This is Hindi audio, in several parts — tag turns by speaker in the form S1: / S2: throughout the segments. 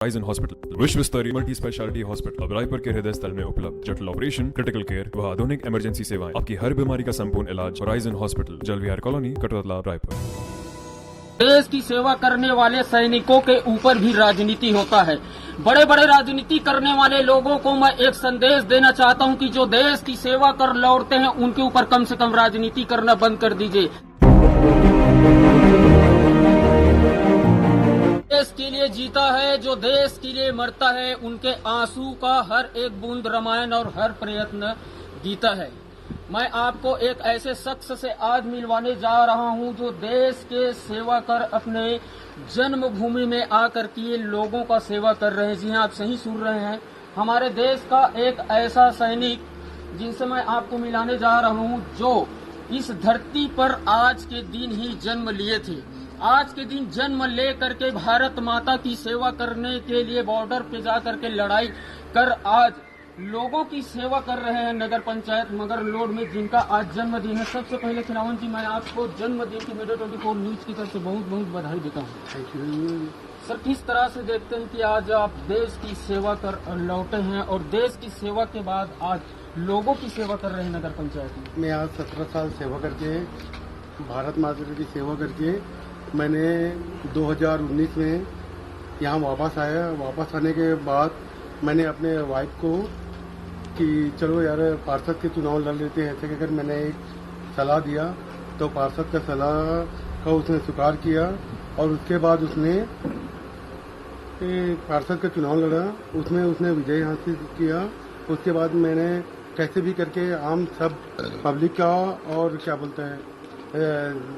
S1: होराइजन हॉस्पिटल विश्व स्तरीय मल्टी स्पेशलिटी हॉस्पिटल अब रायपुर के हृदय स्थल में उपलब्ध। जटिल ऑपरेशन, क्रिटिकल केयर व आधुनिक इमरजेंसी सेवाएं, आपकी हर बीमारी का संपूर्ण इलाज होराइजन हॉस्पिटल, जल विहार कॉलोनी, कटोतला, रायपुर।
S2: देश की सेवा करने वाले सैनिकों के ऊपर भी राजनीति होता है। बड़े बड़े राजनीति करने वाले लोगों को मैं एक संदेश देना चाहता हूं कि जो देश की सेवा कर लौटते हैं उनके ऊपर कम से कम राजनीति करना बंद कर दीजिए। देश के लिए जीता है, जो देश के लिए मरता है, उनके आंसू का हर एक बूंद रामायण और हर प्रयत्न गीता है। मैं आपको एक ऐसे शख्स से आज मिलवाने जा रहा हूं जो देश के सेवा कर अपने जन्मभूमि में आकर के लोगों का सेवा कर रहे हैं। जी हाँ, आप सही सुन रहे हैं। हमारे देश का एक ऐसा सैनिक जिनसे मैं आपको मिलाने जा रहा हूं जो इस धरती पर आज के दिन ही जन्म लिए थे। आज के दिन जन्म ले करके भारत माता की सेवा करने के लिए बॉर्डर पे जा करके लड़ाई कर आज लोगों की सेवा कर रहे हैं नगर पंचायत मगर लोड में, जिनका आज जन्मदिन है। सबसे पहले खिलावन जी, मैं आपको जन्मदिन की मीडिया 24 न्यूज की तरफ से बहुत बहुत बधाई देता हूँ।
S3: थैंक यू
S2: सर, किस तरह से देखते हैं कि आज आप देश की सेवा कर लौटे हैं और देश की सेवा के बाद आज लोगों की सेवा कर रहे हैं नगर पंचायत में?
S3: मैं आज 17 साल सेवा करके, भारत माता की सेवा करके मैंने 2019 में यहाँ वापस आया। वापस आने के बाद मैंने अपने वाइफ को कि चलो यार पार्षद के चुनाव लड़ लेते हैं, ऐसे कहकर मैंने एक सलाह दिया। तो पार्षद का सलाह का उसने स्वीकार किया और उसके बाद उसने पार्षद का चुनाव लड़ा, उसमें उसने विजय हासिल किया। उसके बाद मैंने कैसे भी करके आम सब पब्लिक का और क्या बोलते हैं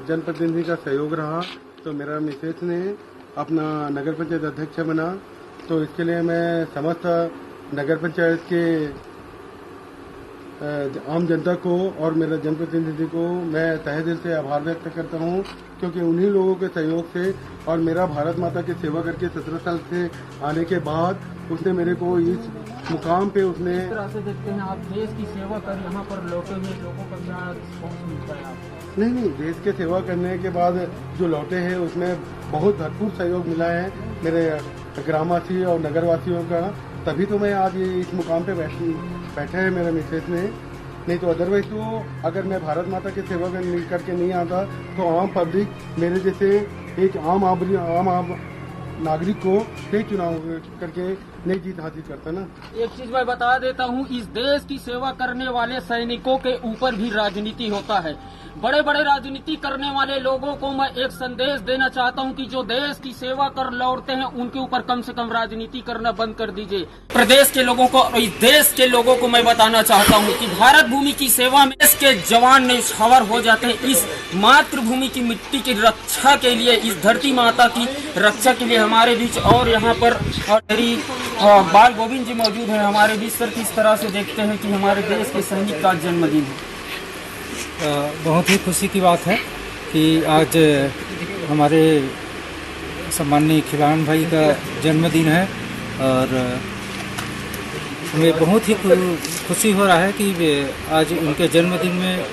S3: जनप्रतिनिधि का सहयोग रहा। तो मेरा मिसेज ने अपना नगर पंचायत अध्यक्ष बना। तो इसके लिए मैं समस्त नगर पंचायत के आम जनता को और मेरे जनप्रतिनिधि को मैं तहे दिल से आभार व्यक्त करता हूं, क्योंकि उन्हीं लोगों के सहयोग से और मेरा भारत माता की सेवा करके 17 साल से आने के बाद उसने मेरे को इस मुकाम पे उसने।
S2: किस तरह से देखते हैं आप देश की सेवा कर यहाँ पर लौटे हुए लोगों का क्या रिस्पॉन्स मिलता है आपको?
S3: नहीं, देश के सेवा करने के बाद जो लौटे हैं उसमें बहुत भरपूर सहयोग मिला है मेरे ग्रामवासी और नगरवासियों का। तभी तो मैं आज ये इस मुकाम पे बैठे हैं मेरे मिसेज ने। नहीं तो अदरवाइज तो अगर मैं भारत माता की सेवा करके नहीं आता तो आम पब्लिक मेरे जैसे एक आम नागरिक को सही चुनाव करके नई जीत हासिल करता ना।
S2: एक चीज मैं बता देता हूँ, इस देश की सेवा करने वाले सैनिकों के ऊपर भी राजनीति होता है। बड़े बड़े राजनीति करने वाले लोगों को मैं एक संदेश देना चाहता हूँ कि जो देश की सेवा कर लौटते हैं उनके ऊपर कम से कम राजनीति करना बंद कर दीजिए। प्रदेश के लोगों को और इस देश के लोगों को मैं बताना चाहता हूँ कि भारत भूमि की सेवा में देश के जवान न्यौछावर हो जाते हैं। इस मातृभूमि की मिट्टी की रक्षा के लिए, इस धरती माता की रक्षा के लिए हमारे बीच और यहाँ पर मेरी बाल गोविंद जी मौजूद हैं हमारे बीच। सर, किस तरह से देखते हैं कि हमारे देश के सैनिक का जन्मदिन है?
S4: बहुत ही खुशी की बात है कि आज हमारे सम्माननीय खिलावन भाई का जन्मदिन है और हमें बहुत ही खुशी हो रहा है कि आज उनके जन्मदिन में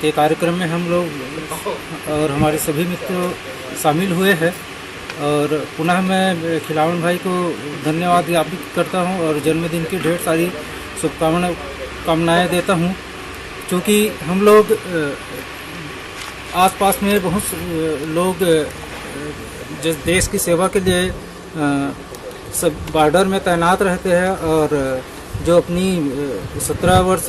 S4: के कार्यक्रम में हम लोग और हमारे सभी मित्र शामिल हुए हैं। और पुनः मैं खिलावन भाई को धन्यवाद ज्ञापित करता हूं और जन्मदिन की ढेर सारी शुभकामनाएं देता हूं, क्योंकि हम लोग आसपास में बहुत लोग जिस देश की सेवा के लिए सब बॉर्डर में तैनात रहते हैं और जो अपनी 17 वर्ष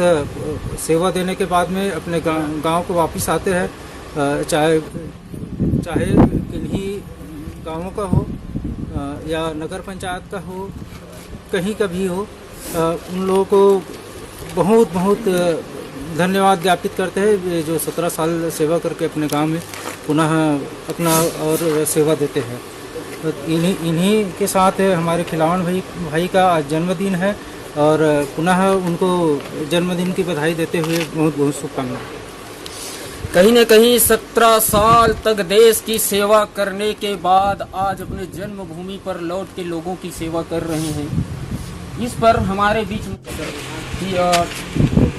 S4: सेवा देने के बाद में अपने गांव को वापस आते हैं, चाहे किन्हीं गाँवों का हो या नगर पंचायत का हो, कहीं का भी हो, उन लोगों को बहुत बहुत धन्यवाद ज्ञापित करते हैं जो 17 साल सेवा करके अपने गांव में पुनः अपना और सेवा देते हैं। तो इन्हीं के साथ हमारे खिलावन भाई का आज जन्मदिन है और पुनः उनको जन्मदिन की बधाई देते हुए बहुत बहुत शुभकामनाएं।
S2: कहीं न कहीं 17 साल तक देश की सेवा करने के बाद आज अपने जन्मभूमि पर लौट के लोगों की सेवा कर रहे हैं। इस पर हमारे बीच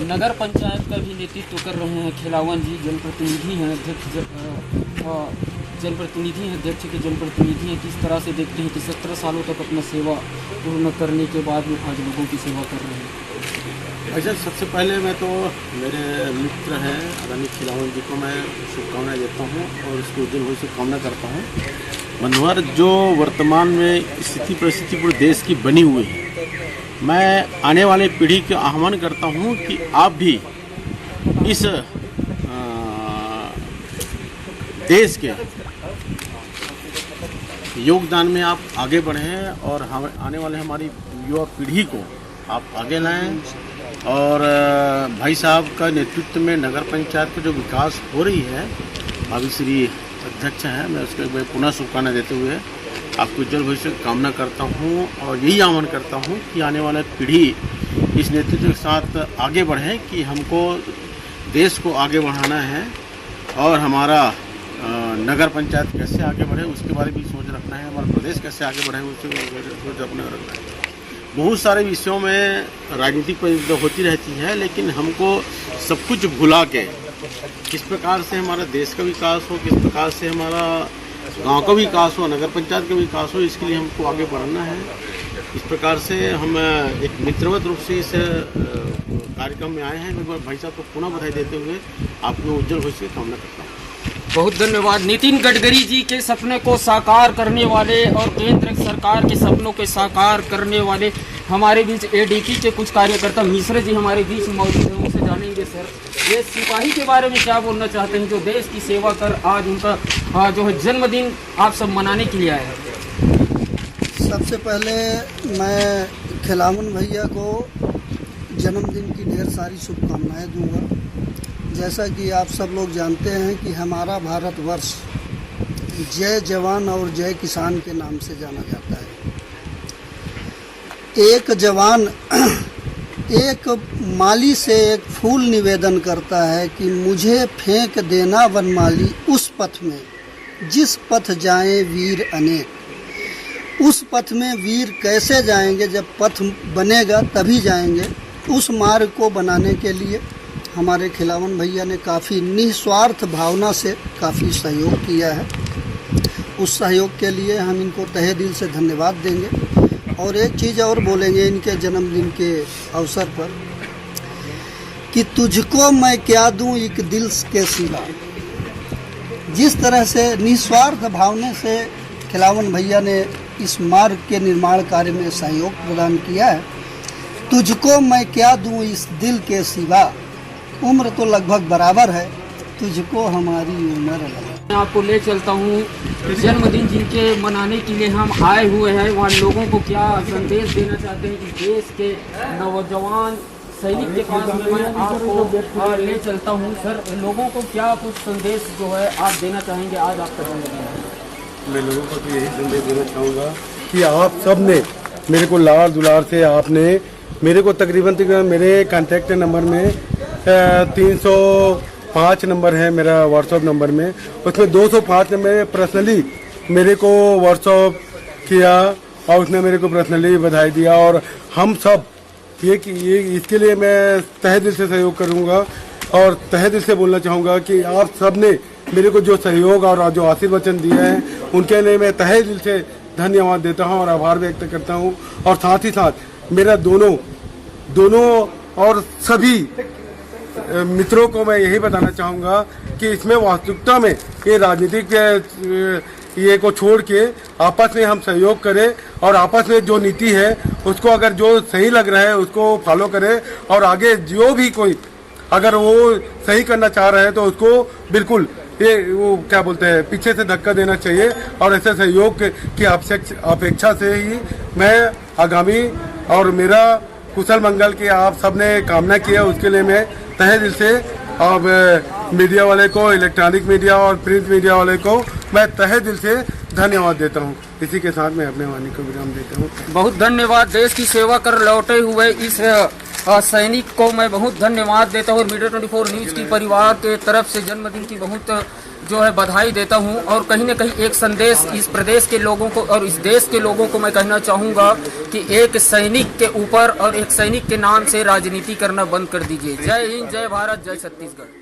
S2: नगर पंचायत का भी नेतृत्व कर रहे हैं खिलावन जी, जनप्रतिनिधि हैं, अध्यक्ष जनप्रतिनिधि हैं, अध्यक्ष के जनप्रतिनिधि हैं, किस तरह से देखते हैं कि 17 सालों तक अपना सेवा पूर्ण करने के बाद में आज लोगों की सेवा कर रहे हैं?
S5: अच्छा, सबसे पहले मैं तो मेरे मित्र हैं आदरणीय खिलावन जी को मैं शुभकामनाएं देता हूं और उसकी उज्जवल भविष्य की कामना करता हूं। मनोहर, जो वर्तमान में स्थिति परिस्थिति पूरे देश की बनी हुई है, मैं आने वाले पीढ़ी का आह्वान करता हूं कि आप भी इस देश के योगदान में आप आगे बढ़ें और हम आने वाले हमारी युवा पीढ़ी को आप आगे लाएं। और भाई साहब का नेतृत्व में नगर पंचायत का जो विकास हो रही है, अभी श्री अध्यक्ष हैं, मैं उसके पुनः शुभकामनाएं देते हुए आपको उज्जवल भविष्य की कामना करता हूं और यही आह्वान करता हूं कि आने वाला पीढ़ी इस नेतृत्व के साथ आगे बढ़े कि हमको देश को आगे बढ़ाना है और हमारा नगर पंचायत कैसे आगे बढ़े उसके बारे में भी सोच रखना है, हमारा प्रदेश कैसे आगे बढ़े उसके सोच अपना रखना है। बहुत सारे विषयों में राजनीतिक परिवर्तन होती रहती है, लेकिन हमको सब कुछ भुला के किस प्रकार से हमारा देश का विकास हो, किस प्रकार से हमारा गांव का विकास हो, नगर पंचायत का विकास हो, इसके लिए हमको आगे बढ़ना है। इस प्रकार से हम एक मित्रवत रूप से इस कार्यक्रम में आए हैं। मैं भाई साहब को पुनः बधाई देते हुए आपको उज्जवल भविष्य की कामना करता हूँ।
S2: बहुत धन्यवाद। नितिन गडकरी जी के सपने को साकार करने वाले और केंद्र सरकार के सपनों के साकार करने वाले हमारे बीच एडीपी के कुछ कार्यकर्ता मिश्र जी हमारे बीच मौजूद हैं, उनसे जानेंगे। सर, ये सिपाही के बारे में क्या बोलना चाहते हैं जो देश की सेवा कर आज उनका जो है जन्मदिन आप सब मनाने के लिए आए हैं?
S6: सबसे पहले मैं खिलावन भैया को जन्मदिन की ढेर सारी शुभकामनाएं दूंगा। जैसा कि आप सब लोग जानते हैं कि हमारा भारतवर्ष जय जवान और जय किसान के नाम से जाना जाता है। एक जवान एक माली से एक फूल निवेदन करता है कि मुझे फेंक देना वनमाली उस पथ में जिस पथ जाएं वीर अनेक। उस पथ में वीर कैसे जाएंगे? जब पथ बनेगा तभी जाएंगे। उस मार्ग को बनाने के लिए हमारे खिलावन भैया ने काफ़ी निस्वार्थ भावना से काफ़ी सहयोग किया है। उस सहयोग के लिए हम इनको तहे दिल से धन्यवाद देंगे। और एक चीज़ और बोलेंगे इनके जन्मदिन के अवसर पर कि तुझको मैं क्या दूं एक दिल के सिवा। जिस तरह से निस्वार्थ भावना से खिलावन भैया ने इस मार्ग के निर्माण कार्य में सहयोग प्रदान किया है, तुझको मैं क्या दूं इस दिल के सिवा। उम्र तो लगभग बराबर है, तुझको हमारी उम्र लगा।
S2: मैं आपको ले चलता हूँ जन्मदिन जिनके मनाने के लिए हम आए हुए हैं, वहाँ लोगों को क्या संदेश देना चाहते हैं कि देश के नौजवान सैनिक के पास में मैं आपको ले चलता हूँ। सर, लोगों को क्या कुछ संदेश जो है आप देना चाहेंगे आज आपका जन्मदिन है?
S3: मैं लोगों को तो यही संदेश देना चाहूँगा कि आप सब ने मेरे को लाड़ दुलार से आपने मेरे को तकरीबन मेरे कांटेक्ट नंबर में 305 नंबर है मेरा व्हाट्सअप नंबर में, उसमें 205 नंबर पर्सनली मेरे को व्हाट्सअप किया और उसने मेरे को पर्सनली बधाई दिया। और हम सब ये इसके लिए मैं तहे दिल से सहयोग करूँगा और तहे दिल से बोलना चाहूँगा कि आप सब ने मेरे को जो सहयोग और जो आशीर्वचन दिया है उनके लिए मैं तहे दिल से धन्यवाद देता हूँ और आभार व्यक्त करता हूँ। और साथ ही साथ मेरा दोनों और सभी मित्रों को मैं यही बताना चाहूँगा कि इसमें वास्तविकता में ये राजनीतिक ये को छोड़ के आपस में हम सहयोग करें और आपस में जो नीति है उसको अगर जो सही लग रहा है उसको फॉलो करें और आगे जो भी कोई अगर वो सही करना चाह रहा है तो उसको बिल्कुल ये वो क्या बोलते हैं पीछे से धक्का देना चाहिए। और ऐसे सहयोग की अपेक्षा से ही मैं आगामी और मेरा कुशल मंगल की आप सबने कामना किया उसके लिए मैं तहे दिल से अब मीडिया वाले को, इलेक्ट्रॉनिक मीडिया और प्रिंट मीडिया वाले को मैं तहे दिल से धन्यवाद देता हूँ। इसी के साथ मैं अपने वाणी को विराम देता हूँ।
S2: बहुत धन्यवाद। देश की सेवा कर लौटे हुए इस सैनिक को मैं बहुत धन्यवाद देता हूँ और मीडिया 24 न्यूज़ की परिवार के तरफ से जन्मदिन की बहुत जो है बधाई देता हूँ। और कहीं न कहीं एक संदेश इस प्रदेश के लोगों को और इस देश के लोगों को मैं कहना चाहूँगा कि एक सैनिक के ऊपर और एक सैनिक के नाम से राजनीति करना बंद कर दीजिए। जय हिंद, जय भारत, जय छत्तीसगढ़।